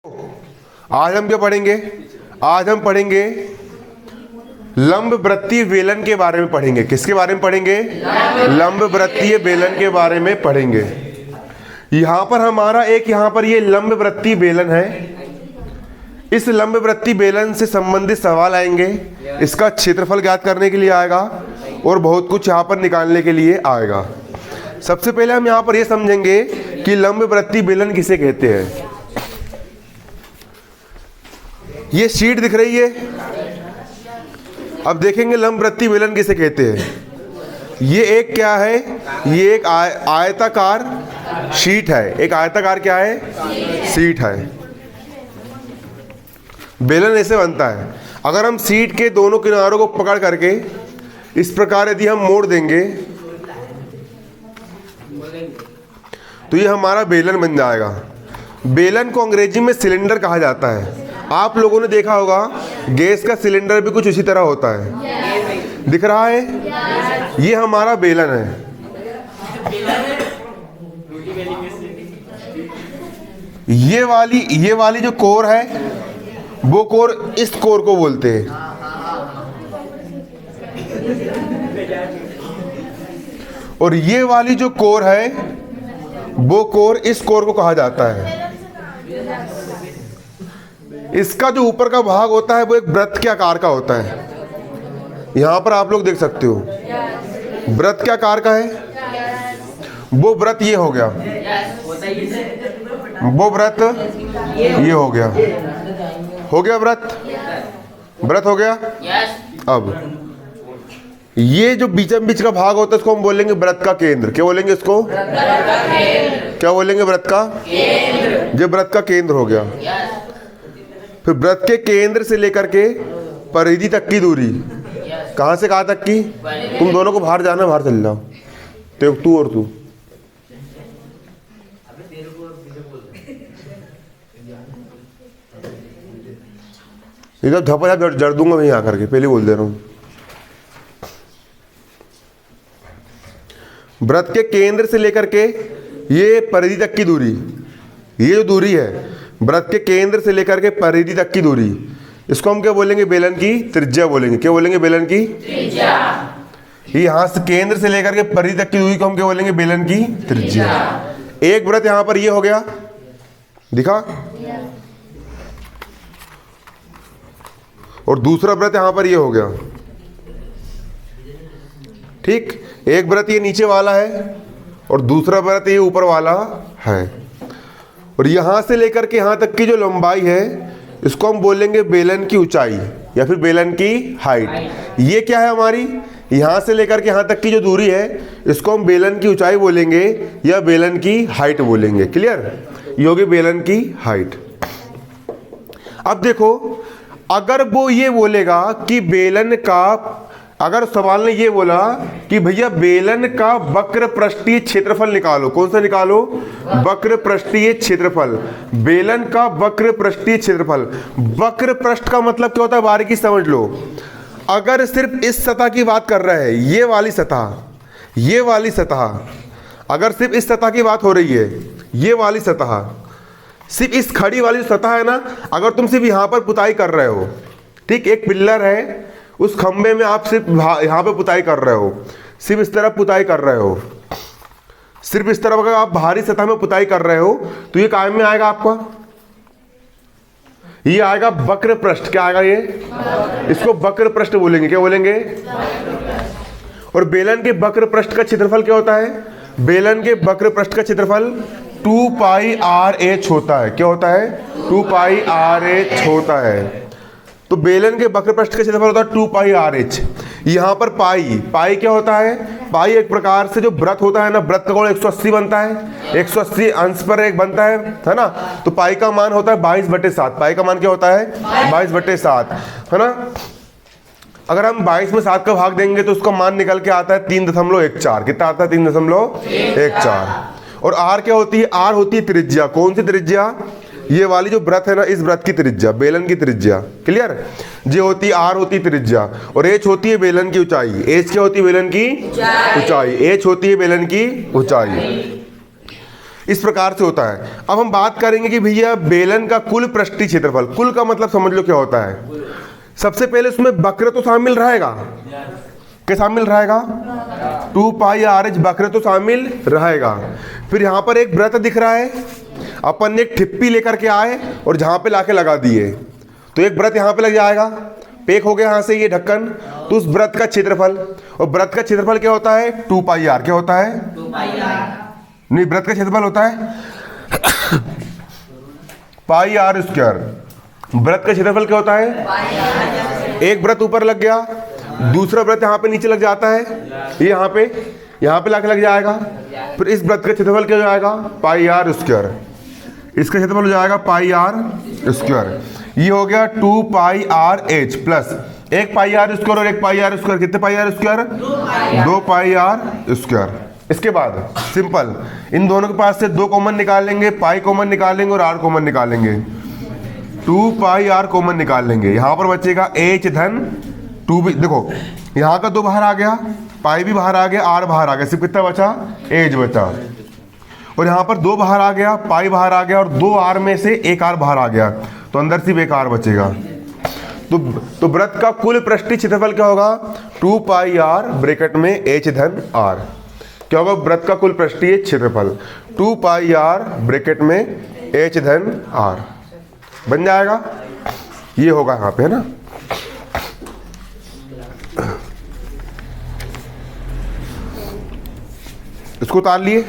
आज हम क्या पढ़ेंगे? आज हम पढ़ेंगे लंबवृत्तीय बेलन के बारे में पढ़ेंगे। किसके बारे में पढ़ेंगे? लंबवृत्तीय बेलन के बारे में पढ़ेंगे। यहां पर हमारा एक यहां पर ये लंबवृत्तीय बेलन है। इस लंबवृत्तीय बेलन से संबंधित सवाल आएंगे, इसका क्षेत्रफल ज्ञात करने के लिए आएगा और बहुत कुछ यहां पर निकालने के लिए आएगा। सबसे पहले हम यहां पर ये समझेंगे कि लंबवृत्तीय बेलन किसे कहते हैं। ये शीट दिख रही है, अब देखेंगे लंबवृत्तीय बेलन किसे कहते हैं। ये एक क्या है? ये एक आयताकार शीट है। एक आयताकार क्या है? शीट है। बेलन ऐसे बनता है। अगर हम शीट के दोनों किनारों को पकड़ करके इस प्रकार यदि हम मोड़ देंगे तो ये हमारा बेलन बन जाएगा। बेलन को अंग्रेजी में सिलेंडर कहा जाता है। आप लोगों ने देखा होगा गैस का सिलेंडर भी कुछ इसी तरह होता है। दिख रहा है? ये हमारा बेलन है। ये वाली जो कोर है वो कोर, इस कोर को बोलते हैं। और ये वाली जो कोर है वो कोर, इस कोर को कहा जाता है। इसका जो ऊपर का भाग होता है वो एक वृत्त के आकार का होता है। यहां पर आप लोग देख सकते हो वृत्त के आकार का है। वो वृत्त ये हो गया, वो वृत्त ये हो गया, वृत्त हो गया। अब ये जो बीचम बीच का भाग होता है इसको हम बोलेंगे वृत्त का केंद्र। क्या बोलेंगे इसको? क्या बोलेंगे? वृत्त का केंद्र। ये वृत्त का केंद्र हो गया। फिर वृत्त के केंद्र से लेकर के परिधि तक की दूरी, कहां से कहां तक की? तुम दोनों को बाहर जाना, बाहर चल जाओ, तो तू और तू। इधर धपा जड़ दूंगा मैं यहाँ करके, पहले बोल दे रहा हूं। वृत्त के केंद्र से लेकर के ये परिधि तक की दूरी, ये जो दूरी है वृत्त के केंद्र से लेकर के परिधि तक की दूरी, इसको हम क्या बोलेंगे? बेलन की त्रिज्या बोलेंगे। क्या बोलेंगे? बेलन की त्रिज्या। यहां से केंद्र से लेकर के परिधि तक की दूरी को हम क्या बोलेंगे? बेलन की त्रिज्या। एक वृत्त यहां पर ये हो गया, दिखा, और दूसरा वृत्त यहां पर ये हो गया। ठीक, एक वृत्त ये नीचे वाला है और दूसरा वृत्त ये ऊपर वाला है। और यहां से लेकर के यहां तक की जो लंबाई है इसको हम बोलेंगे बेलन की ऊंचाई या फिर बेलन की हाइट। ये क्या है हमारी? यहां से लेकर के यहां तक की जो दूरी है इसको हम बेलन की ऊंचाई बोलेंगे या बेलन की हाइट बोलेंगे। क्लियर? ये होगी बेलन की हाइट। अब देखो, अगर वो ये बोलेगा कि बेलन का, अगर सवाल ने ये बोला कि भैया बेलन का वक्र पृष्ठीय क्षेत्रफल निकालो, कौन सा निकालो? वक्र पृष्ठीय क्षेत्रफल। बेलन का वक्र पृष्ठीय क्षेत्रफल। वक्र पृष्ठ का मतलब क्या होता है? बारीकी समझ लो। अगर सिर्फ इस सतह की बात कर रहे हैं, ये वाली सतह, ये वाली सतह, अगर सिर्फ इस सतह की बात हो रही है, ये वाली सतह, सिर्फ इस खड़ी वाली सतह है ना, अगर तुम सिर्फ यहां पर पुताई कर रहे हो, ठीक, एक पिल्लर है, उस खंबे में आप सिर्फ यहां पे पुताई कर रहे हो, सिर्फ इस तरफ पुताई कर रहे हो, सिर्फ इस तरफ अगर आप बाहरी सतह में पुताई कर रहे हो तो ये काय में आएगा आपका? ये आएगा वक्र पृष्ठ। क्या आएगा ये? इसको वक्र पृष्ठ बोलेंगे। क्या बोलेंगे? और बेलन के वक्र पृष्ठ का क्षेत्रफल क्या होता है? बेलन के वक्र पृष्ठ का क्षेत्रफल 2 पाई RH होता है। क्या होता है? 2 पाई RH होता है। तो बेलन के वक्र पृष्ठ का क्षेत्रफल होता है 2 पाई RH। यहाँ पर पाई क्या होता है? पाई एक प्रकार से जो वृत्त होता है ना, वृत्त का कोण 180 बनता है, 180 अंश पर एक बनता है ना। तो पाई का मान होता है 22/7। पाई का मान क्या होता है? 22/7, है ना। अगर हम 22 में 7 का भाग देंगे तो उसका मान निकल के आता है 3.14। कितना आता है? 3.14। और R क्या होती है? R होती है त्रिज्या। कौन सी त्रिज्या? ये वाली जो वृत्त है ना, इस वृत्त की त्रिज्या, बेलन की त्रिज्या। क्लियर? जे होती है R होती है त्रिज्या, और H होती है बेलन की ऊंचाई। H क्या होती है? बेलन की ऊंचाई। H होती है बेलन की ऊंचाई। इस प्रकार से होता है। अब हम बात करेंगे कि भैया बेलन का कुल पृष्ठीय क्षेत्रफल, कुल का मतलब समझ लो क्या होता है। सबसे पहले उसमें वक्र तो शामिल रहेगा, क्या शामिल रहेगा, 2 पाई आर एच वक्र तो शामिल रहेगा। फिर यहाँ पर एक वृत्त दिख रहा है, अपन ने एक ठिप्पी लेकर के आए और जहाँ पे लाके लगा दिए, तो एक वृत्त यहाँ पे लग जाएगा, पेक हो गया यहाँ से ये ढक्कन। तो उस वृत्त का क्षेत्रफल, और वृत्त का क्षेत्रफल क्या होता है, 2 पाई आर, क्या होता है, 2 पाई आर। नहीं वृत्त का क्षेत्रफल होता है पाई आर स्क्वायर। वृत्त का क्षेत्रफल क्या होता है, एक वृत्त ऊपर लग गया, दूसरा वृत्त यहाँ पे नीचे लग जाता है, ये यहाँ पे लाके लग जाएगा। फिर इस वृत्त का क्षेत्रफल क्या हो जाएगा, पाई आर स्क्वायर। इसका क्षेत्रफल हो जाएगा पाई आर स्क्वायर। ये हो गया 2 पाई आर एच प्लस एक पाई आर स्क्वायर और एक पाई आर स्क्वायर, कितने pi R square, 2 pi R square. इसके बाद सिंपल इन दोनों के पास से 2 कॉमन निकाल लेंगे, पाई कॉमन निकाल लेंगे और आर कॉमन निकालेंगे, 2 पाई आर कॉमन निकाल लेंगे। यहाँ पर बचेगा एच धन 2 भी, देखो यहाँ का 2 बाहर आ गया, पाई भी बाहर आ गया, आर बाहर आ गया, सिर्फ कितना बचा, एच बचा। और यहाँ पर 2 बाहर आ गया, पाई बाहर आ गया और 2 आर में से 1 आर बाहर आ गया, तो अंदर सिर्फ 1 आर बचेगा। तो वृत्त का कुल पृष्ठीय क्षेत्रफल क्या होगा, 2 पाई आर ब्रैकेट में एच धन आर। क्या होगा वृत्त का कुल पृष्ठीय क्षेत्रफल, 2 पाई आर ब्रैकेट में एच धन आर बन जाएगा। ये होगा यहाँ पे, है ना। इसको उतार लिए।